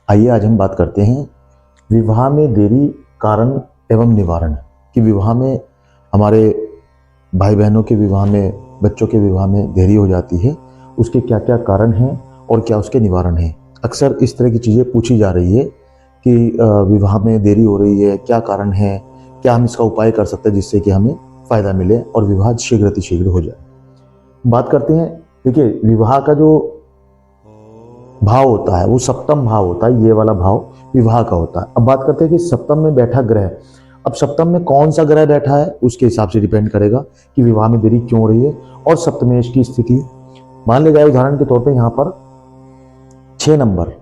आइए आज हम बात करते हैं विवाह में देरी कारण एवं निवारण। कि विवाह में हमारे भाई बहनों के विवाह में, बच्चों के विवाह में देरी हो जाती है, उसके क्या क्या कारण हैं और क्या उसके निवारण हैं। अक्सर इस तरह की चीज़ें पूछी जा रही है कि विवाह में देरी हो रही है, क्या कारण है, क्या हम इसका उपाय कर सकते हैं जिससे कि हमें फ़ायदा मिले और विवाह शीघ्र हो जाए। बात करते हैं, देखिए विवाह का जो भाव होता है वो सप्तम भाव होता है, ये वाला भाव विवाह का होता है। अब बात करते हैं कि सप्तम में बैठा ग्रह, अब सप्तम में कौन सा ग्रह बैठा है उसके हिसाब से डिपेंड करेगा कि विवाह में देरी क्यों हो रही है और सप्तमेश की स्थिति। मान लिया जाए उदाहरण के तौर पे यहाँ पर 6 नंबर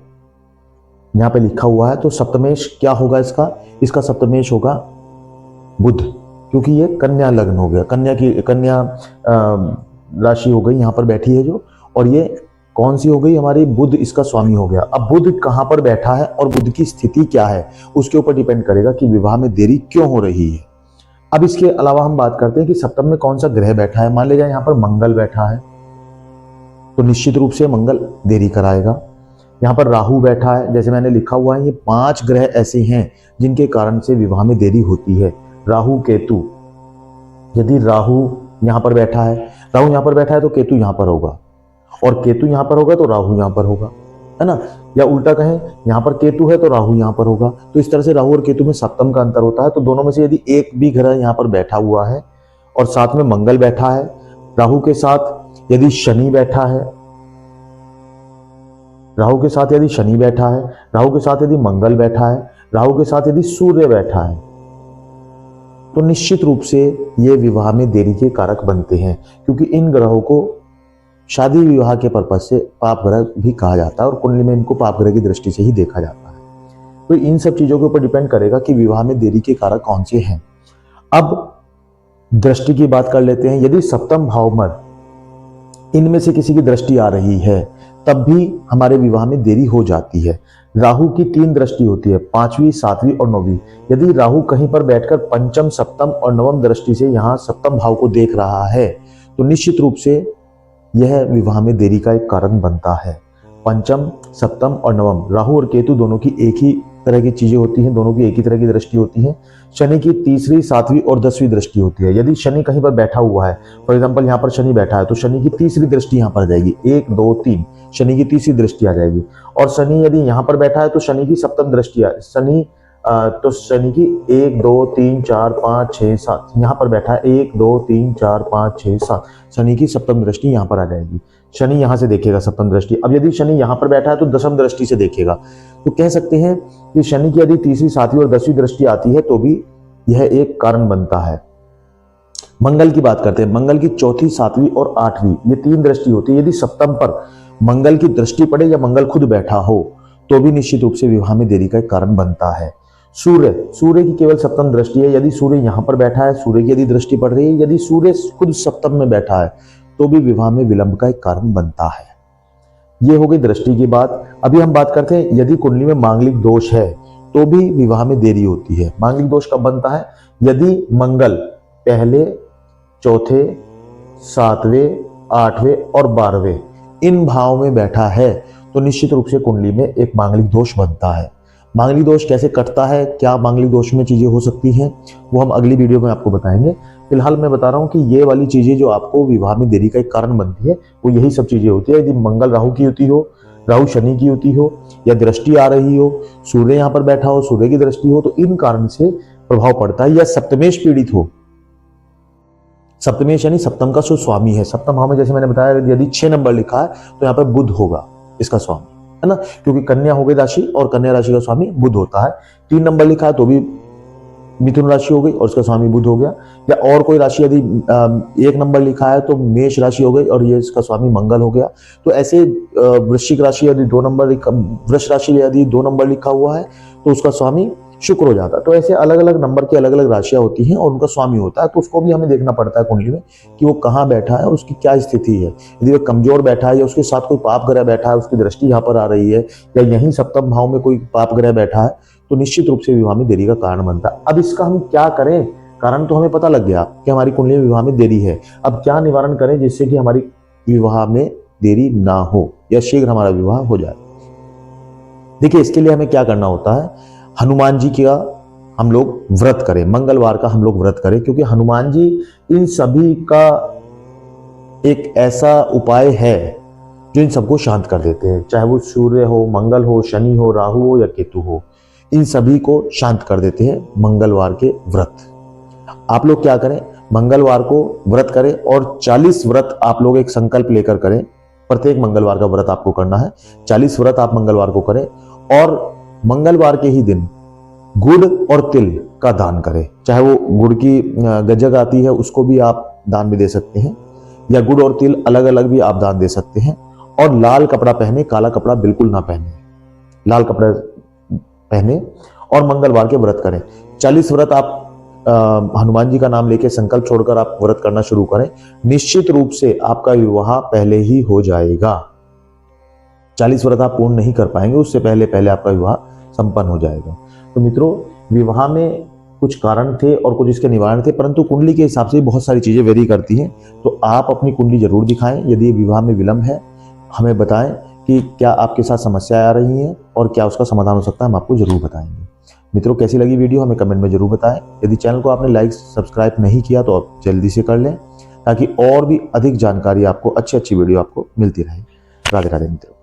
यहाँ पे लिखा हुआ है, तो सप्तमेश क्या होगा इसका सप्तमेश होगा बुध, क्योंकि ये कन्या लग्न हो गया, कन्या राशि हो गई यहाँ पर बैठी है जो, और ये कौन सी हो गई हमारी, बुध इसका स्वामी हो गया। अब बुध कहाँ पर बैठा है और बुध की स्थिति क्या है उसके ऊपर डिपेंड करेगा कि विवाह में देरी क्यों हो रही है। अब इसके अलावा हम बात करते हैं कि सप्तम में कौन सा ग्रह बैठा है। मान लीजिए यहाँ पर मंगल बैठा है, तो निश्चित रूप से मंगल देरी कराएगा। यहाँ पर राहु बैठा है, जैसे मैंने लिखा हुआ है, ये 5 ग्रह ऐसे हैं जिनके कारण से विवाह में देरी होती है। राहु केतु, यदि राहु यहाँ पर बैठा है तो केतु यहाँ पर होगा, और केतु यहाँ पर होगा तो राहु यहाँ पर होगा, है ना। या उल्टा कहें, यहाँ पर केतु है तो राहु यहाँ पर होगा। तो इस तरह से राहु और केतु में सप्तम का अंतर होता है। तो दोनों में से यदि एक भी ग्रह यहाँ पर बैठा हुआ है और साथ में मंगल बैठा है, राहु के साथ यदि शनि बैठा है, राहु के साथ यदि शनि बैठा है, राहु के साथ यदि मंगल बैठा है, राहु के साथ यदि सूर्य बैठा है, तो निश्चित रूप से ये विवाह में देरी के कारक बनते हैं, क्योंकि इन ग्रहों को शादी विवाह के पर्पज से पाप ग्रह भी कहा जाता है और कुंडली में इनको पाप ग्रह की दृष्टि से ही देखा जाता है। तो इन सब चीजों के ऊपर डिपेंड करेगा कि विवाह में देरी के कारक कौन से हैं। अब दृष्टि की बात कर लेते हैं। यदि सप्तम भाव में इनमें से किसी की दृष्टि आ रही है तब भी हमारे विवाह में देरी हो जाती है। राहु की 3 दृष्टि होती है, 5वीं, 7वीं और 9वीं। यदि राहु कहीं पर बैठकर पंचम, सप्तम और नवम दृष्टि से यहाँ सप्तम भाव को देख रहा है तो निश्चित रूप से यह विवाह में देरी का एक कारण बनता है। पंचम, सप्तम और नवम, राहु और केतु दोनों की एक ही तरह की चीजें होती हैं, दोनों की एक ही तरह की दृष्टि होती है। शनि की 3री, 7वीं और 10वीं दृष्टि होती है। यदि शनि कहीं पर बैठा हुआ है, फॉर एग्जांपल यहाँ पर शनि बैठा है, तो शनि की 3री दृष्टि यहाँ पर आ जाएगी, 1, 2, 3, शनि की 3री दृष्टि आ जाएगी। और शनि यदि यहाँ पर बैठा है तो शनि की सप्तम दृष्टि तो शनि की 1, 2, 3, 4, 5, 6, 7 यहाँ पर बैठा है, 1, 2, 3, 4, 5, 6, 7, शनि की सप्तम दृष्टि यहाँ पर आ जाएगी। शनि यहाँ से देखेगा सप्तम दृष्टि। अब यदि शनि यहाँ पर बैठा है तो दशम दृष्टि से देखेगा। तो कह सकते हैं कि शनि की यदि 3री, 7वीं और 10वीं दृष्टि आती है तो भी यह एक कारण बनता है। मंगल की बात करते हैं। मंगल की 4ठी, 7वीं और 8वीं ये 3 दृष्टि होती है। यदि सप्तम पर मंगल की दृष्टि पड़े या मंगल खुद बैठा हो तो भी निश्चित रूप से विवाह में देरी का एक कारण बनता है। सूर्य की केवल सप्तम दृष्टि है। यदि सूर्य यहाँ पर बैठा है, सूर्य की यदि दृष्टि पड़ रही है, यदि सूर्य खुद सप्तम में बैठा है तो भी विवाह में विलंब का एक कारण बनता है। ये हो गई दृष्टि की बात। अभी हम बात करते हैं यदि कुंडली में मांगलिक दोष है तो भी विवाह में देरी होती है। मांगलिक दोष कब बनता है? यदि मंगल पहले, चौथे, 7वें, 8वें और 12वें इन भाव में बैठा है तो निश्चित रूप से कुंडली में एक मांगलिक दोष बनता है। मांगलिक दोष कैसे कटता है, क्या मांगलिक दोष में चीजें हो सकती हैं, वो हम अगली वीडियो में आपको बताएंगे। फिलहाल मैं बता रहा हूं कि ये वाली चीजें जो आपको विवाह में देरी का एक कारण बनती है वो यही सब चीजें होती है। यदि मंगल राहु की युति हो, राहु शनि की युति हो, या दृष्टि आ रही हो, सूर्य यहाँ पर बैठा हो, सूर्य की दृष्टि हो, तो इन कारण से प्रभाव पड़ता है। या सप्तमेश पीड़ित हो, सप्तमेश यानी सप्तम का जो स्वामी है, सप्तम भाव में जैसे मैंने बताया यदि 6 नंबर लिखा है तो यहाँ पर बुध होगा इसका स्वामी, है ना, क्योंकि कन्या हो गई राशि और कन्या राशि का स्वामी बुध होता है। 3 नंबर लिखा है तो भी मिथुन राशि हो गई और उसका स्वामी बुध हो गया। या और कोई राशि यदि 1 नंबर लिखा है तो मेष राशि हो गई और ये इसका स्वामी मंगल हो गया। तो ऐसे वृश्चिक राशि यदि 2 नंबर वृष राशि यदि 2 नंबर लिखा हुआ है तो उसका स्वामी शुक्र हो जाता है। तो ऐसे अलग अलग नंबर की अलग अलग राशियां होती हैं और उनका स्वामी होता है, तो उसको भी हमें देखना पड़ता है कुंडली में कि वो कहाँ बैठा है और उसकी क्या स्थिति है। यदि वो कमजोर बैठा है या उसके साथ कोई पाप ग्रह बैठा है, उसकी दृष्टि यहाँ पर आ रही है, या यहीं सप्तम भाव में कोई पाप ग्रह बैठा है, तो निश्चित रूप से विवाह में देरी का कारण बनता है। अब इसका हम क्या करें? कारण तो हमें पता लग गया कि हमारी कुंडली में विवाह में देरी है। अब क्या निवारण करें जिससे कि हमारी विवाह में देरी ना हो या शीघ्र हमारा विवाह हो जाए? देखिए, इसके लिए हमें क्या करना होता है, हनुमान जी का हम लोग व्रत करें, मंगलवार का हम लोग व्रत करें, क्योंकि हनुमान जी इन सभी का एक ऐसा उपाय है जो इन सबको शांत कर देते हैं। चाहे वो सूर्य हो, मंगल हो, शनि हो, राहु हो या केतु हो, इन सभी को शांत कर देते हैं मंगलवार के व्रत। आप लोग क्या करें, मंगलवार को व्रत करें और 40 व्रत आप लोग एक संकल्प लेकर करें। प्रत्येक मंगलवार का व्रत आपको करना है, 40 व्रत आप मंगलवार को करें और मंगलवार के ही दिन गुड़ और तिल का दान करें। चाहे वो गुड़ की गज्जक आती है उसको भी आप दान में दे सकते हैं, या गुड़ और तिल अलग अलग भी आप दान दे सकते हैं। और लाल कपड़ा पहने, काला कपड़ा बिल्कुल ना पहने, लाल कपड़ा पहने और मंगलवार के व्रत करें। 40 व्रत आप हनुमान जी का नाम लेके संकल्प छोड़कर आप व्रत करना शुरू करें। निश्चित रूप से आपका विवाह पहले ही हो जाएगा। 40 व्रत आप पूर्ण नहीं कर पाएंगे, उससे पहले पहले आपका विवाह संपन्न हो जाएगा। तो मित्रों, विवाह में कुछ कारण थे और कुछ इसके निवारण थे, परंतु कुंडली के हिसाब से बहुत सारी चीजें वेरी करती हैं। तो आप अपनी कुंडली जरूर दिखाएं। यदि विवाह में विलंब है, हमें बताएं कि क्या आपके साथ समस्याएं आ रही हैं और क्या उसका समाधान हो सकता है, हम आपको जरूर बताएंगे। मित्रों, कैसी लगी वीडियो हमें कमेंट में जरूर बताएं। यदि चैनल को आपने लाइक सब्सक्राइब नहीं किया तो आप जल्दी से कर लें, ताकि और भी अधिक जानकारी आपको, अच्छी वीडियो आपको मिलती रहे। राधे राधे मित्रों।